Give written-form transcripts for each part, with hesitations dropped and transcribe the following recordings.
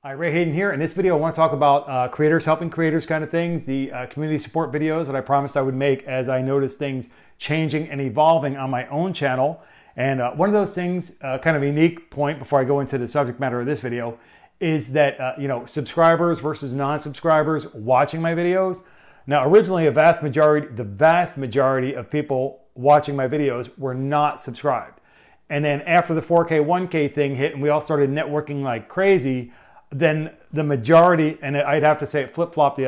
Hi, Ray Hayden here. In this video, I want to talk about creators helping creators kind of things, the community support videos that I promised I would make as I noticed things changing and evolving on my own channel. And one of those things, kind of a unique point before I go into the subject matter of this video, is that, subscribers versus non-subscribers watching my videos. Now, originally, the vast majority of people watching my videos were not subscribed. And then after the 4K, 1K thing hit and we all started networking like crazy, then the majority, and I'd have to say it flip-flopped,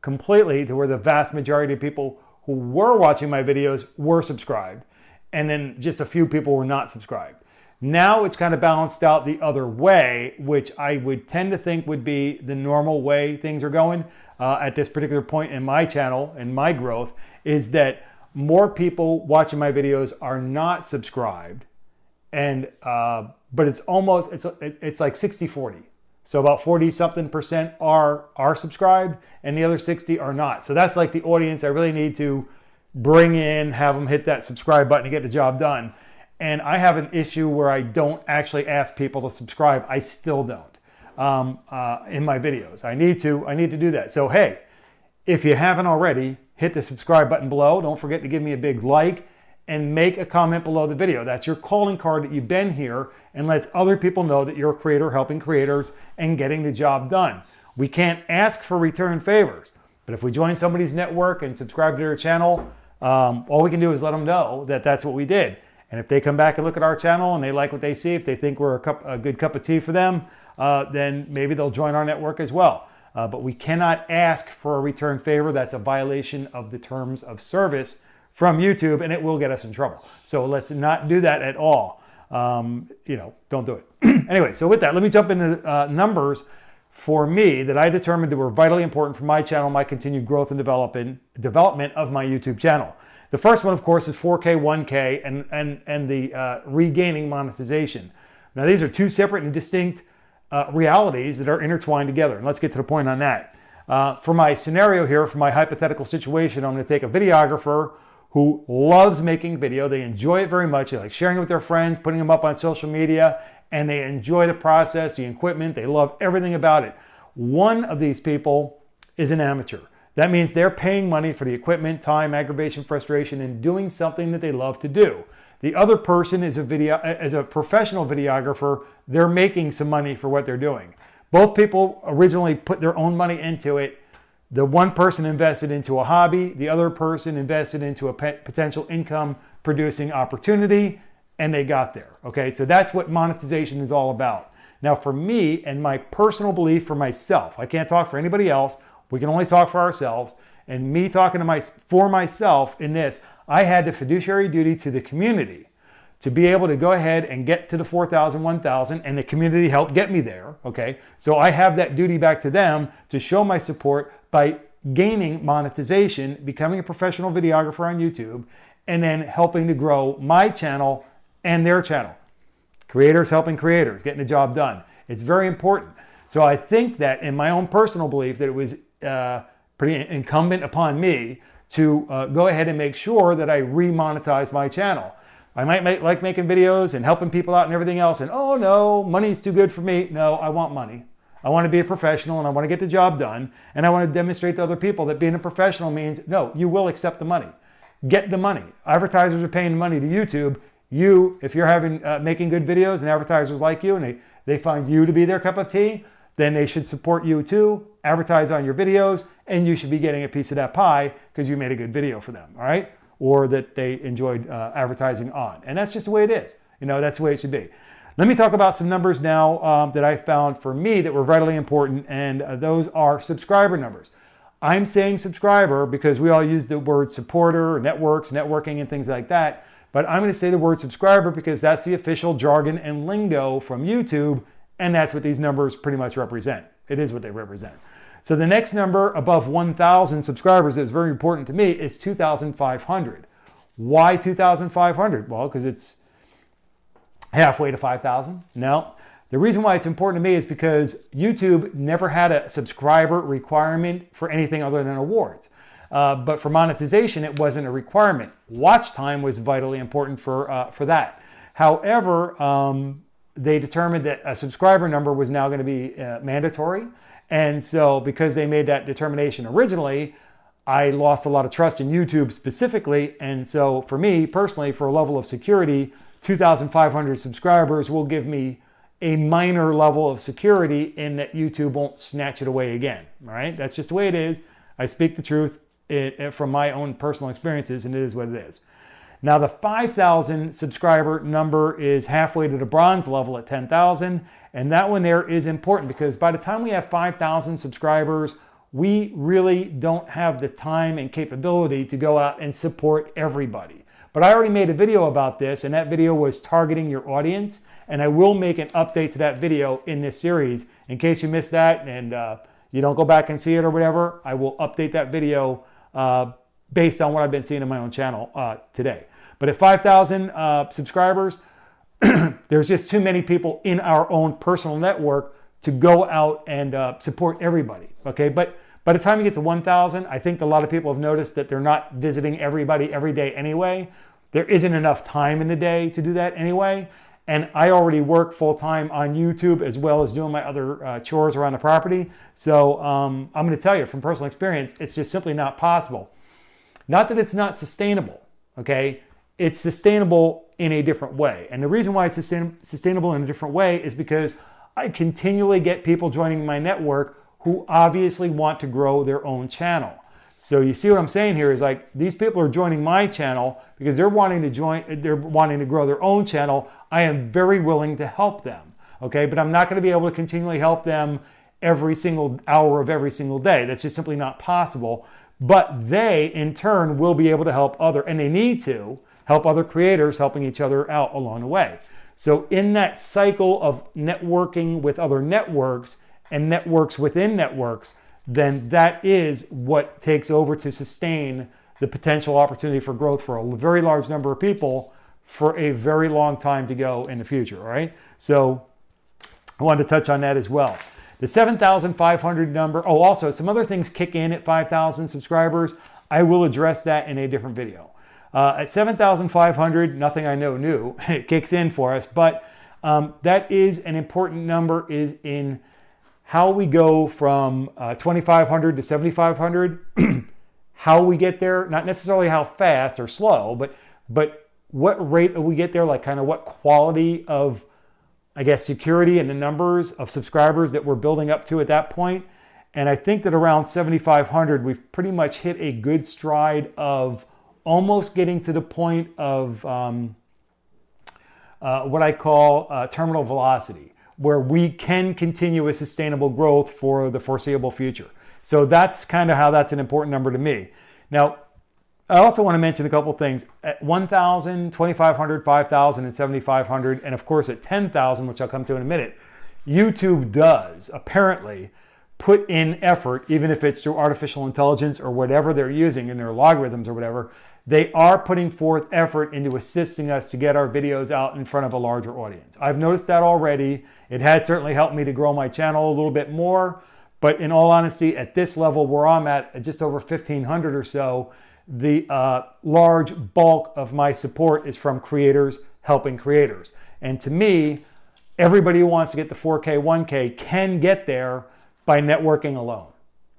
completely to where the vast majority of people who were watching my videos were subscribed. And then just a few people were not subscribed. Now it's kind of balanced out the other way, which I would tend to think would be the normal way things are going at this particular point in my channel and my growth, is that more people watching my videos are not subscribed. And but it's almost, it's like 60-40. So about 40-something% are subscribed and the other 60 are not. So that's like the audience I really need to bring in, have them hit that subscribe button to get the job done. And I have an issue where I don't actually ask people to subscribe. I still don't in my videos. I need to do that. So hey, if you haven't already, hit the subscribe button below. Don't forget to give me a big like and make a comment below the video. That's your calling card that you've been here and lets other people know that you're a creator helping creators and getting the job done. We can't ask for return favors, but if we join somebody's network and subscribe to their channel, all we can do is let them know that that's what we did. And if they come back and look at our channel and they like what they see, if they think we're a good cup of tea for them, then maybe they'll join our network as well. But we cannot ask for a return favor. That's a violation of the terms of service from YouTube, and it will get us in trouble. So let's not do that at all. Don't do it. Anyway, so with that, let me jump into numbers for me that I determined that were vitally important for my channel, my continued growth and development of my YouTube channel. The first one, of course, is 4K, 1K, and the regaining monetization. Now, these are two separate and distinct realities that are intertwined together. And let's get to the point on that. For my scenario here, for my hypothetical situation, I'm going to take a videographer who loves making video. They enjoy it very much. They like sharing it with their friends, putting them up on social media, and they enjoy the process, the equipment. They love everything about it. One of these people is an amateur. That means they're paying money for the equipment, time, aggravation, frustration, and doing something that they love to do. The other person is a professional videographer. They're making some money for what they're doing. Both people originally put their own money into it. The one person invested into a hobby, the other person invested into a potential income producing opportunity, and they got there. Okay, so that's what monetization is all about. Now for me and my personal belief for myself, I can't talk for anybody else, we can only talk for ourselves, and me talking for myself in this, I had the fiduciary duty to the community to be able to go ahead and get to the 4,000, 1,000, and the community helped get me there, okay? So I have that duty back to them to show my support by gaining monetization, becoming a professional videographer on YouTube, and then helping to grow my channel and their channel. Creators helping creators, getting the job done. It's very important. So I think that in my own personal belief that it was pretty incumbent upon me to go ahead and make sure that I re-monetize my channel. I might like making videos and helping people out and everything else, and oh no, money's too good for me. No, I want money. I want to be a professional and I want to get the job done, and I want to demonstrate to other people that being a professional means, no, you will accept the money. Get the money. Advertisers are paying money to YouTube. You, if you're making good videos and advertisers like you and they find you to be their cup of tea, then they should support you too, advertise on your videos, and you should be getting a piece of that pie because you made a good video for them, all right? Or that they enjoyed advertising on. And that's just the way it is. That's the way it should be. Let me talk about some numbers now that I found for me that were vitally important, and those are subscriber numbers. I'm saying subscriber because we all use the word supporter, networks, networking, and things like that, but I'm going to say the word subscriber because that's the official jargon and lingo from YouTube, and that's what these numbers pretty much represent. It is what they represent. So the next number above 1,000 subscribers that's very important to me is 2,500. Why 2,500? Well, because it's halfway to 5,000. No. The reason why it's important to me is because YouTube never had a subscriber requirement for anything other than awards. But for monetization, it wasn't a requirement. Watch time was vitally important for that. However, they determined that a subscriber number was now going to be mandatory. And so because they made that determination originally, I lost a lot of trust in YouTube specifically. And so for me personally, for a level of security, 2,500 subscribers will give me a minor level of security in that YouTube won't snatch it away again. All right, that's just the way it is. I speak the truth from my own personal experiences, and it is what it is. Now the 5,000 subscriber number is halfway to the bronze level at 10,000, and that one there is important because by the time we have 5,000 subscribers, we really don't have the time and capability to go out and support everybody. But I already made a video about this, and that video was targeting your audience, and I will make an update to that video in this series. In case you missed that and you don't go back and see it or whatever, I will update that video based on what I've been seeing in my own channel today. But at 5,000 subscribers, there's just too many people in our own personal network to go out and support everybody, okay? But by the time you get to 1,000, I think a lot of people have noticed that they're not visiting everybody every day anyway. There isn't enough time in the day to do that anyway. And I already work full-time on YouTube as well as doing my other chores around the property. So I'm going to tell you from personal experience, it's just simply not possible. Not that it's not sustainable, okay? It's sustainable in a different way. And the reason why it's sustainable in a different way is because I continually get people joining my network who obviously want to grow their own channel. So you see what I'm saying here is like these people are joining my channel because they're wanting to grow their own channel. I am very willing to help them, okay? But I'm not going to be able to continually help them every single hour of every single day. That's just simply not possible. But they, in turn, will be able to help and they need to help other creators, helping each other out along the way. So in that cycle of networking with other networks and networks within networks, then that is what takes over to sustain the potential opportunity for growth for a very large number of people for a very long time to go in the future, all right? So I wanted to touch on that as well. The 7,500 number, also some other things kick in at 5,000 subscribers. I will address that in a different video. At 7,500, nothing I know new, it kicks in for us, but that is an important number is in how we go from 2,500 to 7,500, how we get there, not necessarily how fast or slow, but what rate we get there, like kind of what quality of, I guess, security and the numbers of subscribers that we're building up to at that point. And I think that around 7,500, we've pretty much hit a good stride of almost getting to the point of what I call terminal velocity, where we can continue a sustainable growth for the foreseeable future. So that's kind of how that's an important number to me. Now, I also want to mention a couple things. At 1,000, 2,500, 5,000, and 7,500, and of course at 10,000, which I'll come to in a minute, YouTube does apparently put in effort, even if it's through artificial intelligence or whatever they're using in their logarithms or whatever, they are putting forth effort into assisting us to get our videos out in front of a larger audience. I've noticed that already. It has certainly helped me to grow my channel a little bit more, but in all honesty, at this level where I'm at just over 1,500 or so, the large bulk of my support is from creators helping creators. And to me, everybody who wants to get to 4K, 1K can get there by networking alone.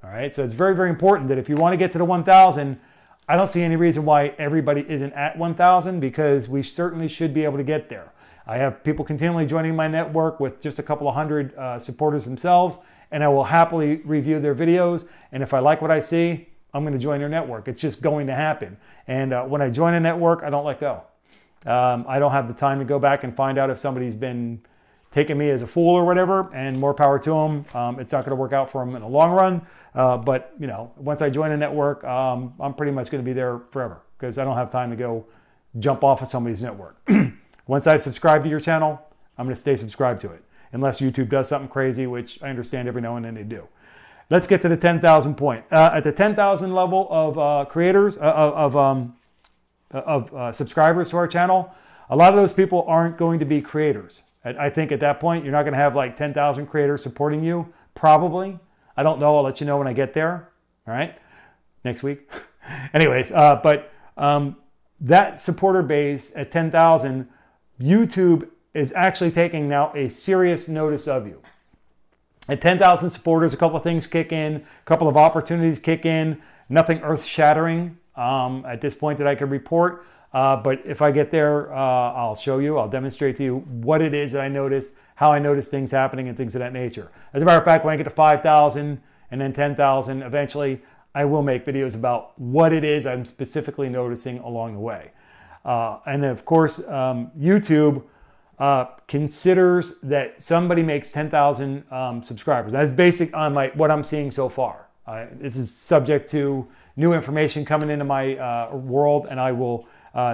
All right, so it's very, very important that if you want to get to the 1,000, I don't see any reason why everybody isn't at 1,000 because we certainly should be able to get there. I have people continually joining my network with just a couple of hundred supporters themselves, and I will happily review their videos. And if I like what I see, I'm going to join their network. It's just going to happen. And when I join a network, I don't let go. I don't have the time to go back and find out if somebody's been taking me as a fool or whatever, and more power to them. It's not going to work out for them in the long run. But you know, once I join a network, I'm pretty much going to be there forever because I don't have time to go jump off of somebody's network. Once I've subscribed to your channel, I'm going to stay subscribed to it, unless YouTube does something crazy, which I understand every now and then they do. Let's get to the 10,000 point. At the 10,000 level of creators, subscribers to our channel, a lot of those people aren't going to be creators. I think at that point, you're not going to have like 10,000 creators supporting you, probably. I don't know. I'll let you know when I get there. All right, next week. Anyways, but that supporter base at 10,000, YouTube is actually taking now a serious notice of you. At 10,000 supporters, a couple of things kick in, a couple of opportunities kick in, nothing earth-shattering at this point that I can report. But if I get there, I'll show you, I'll demonstrate to you what it is that I noticed, how I notice things happening and things of that nature. As a matter of fact, when I get to 5,000 and then 10,000, eventually I will make videos about what it is I'm specifically noticing along the way. And then of course, YouTube considers that somebody makes 10,000 subscribers. That's basic on what I'm seeing so far. This is subject to new information coming into my world, and I will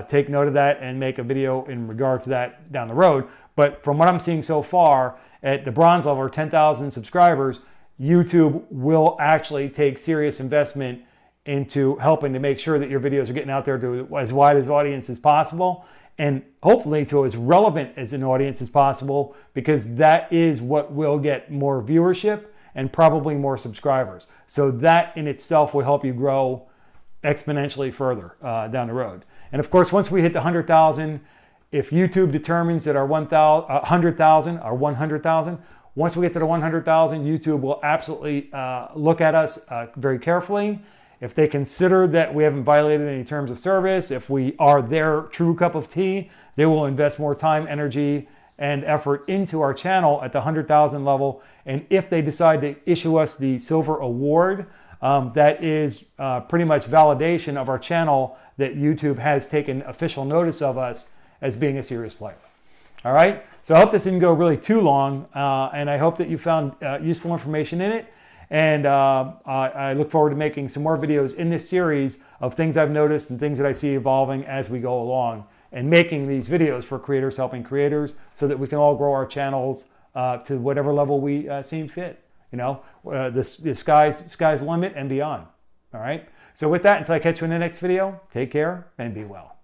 take note of that and make a video in regard to that down the road. But from what I'm seeing so far, at the bronze level, or 10,000 subscribers, YouTube will actually take serious investment into helping to make sure that your videos are getting out there to as wide an audience as possible, and hopefully to as relevant as an audience as possible, because that is what will get more viewership and probably more subscribers. So that in itself will help you grow exponentially further down the road. And of course, once we hit the 100,000, if YouTube determines that our 100,000 or 100,000, once we get to the 100,000, YouTube will absolutely look at us very carefully. If they consider that we haven't violated any terms of service, if we are their true cup of tea, they will invest more time, energy, and effort into our channel at the 100,000 level. And if they decide to issue us the silver award, that is pretty much validation of our channel that YouTube has taken official notice of us as being a serious player. All right, so I hope this didn't go really too long, and I hope that you found useful information in it. And I look forward to making some more videos in this series of things I've noticed and things that I see evolving as we go along, and making these videos for creators helping creators so that we can all grow our channels to whatever level we seem fit. You know, the sky's the limit and beyond. All right, so with that, until I catch you in the next video, take care and be well.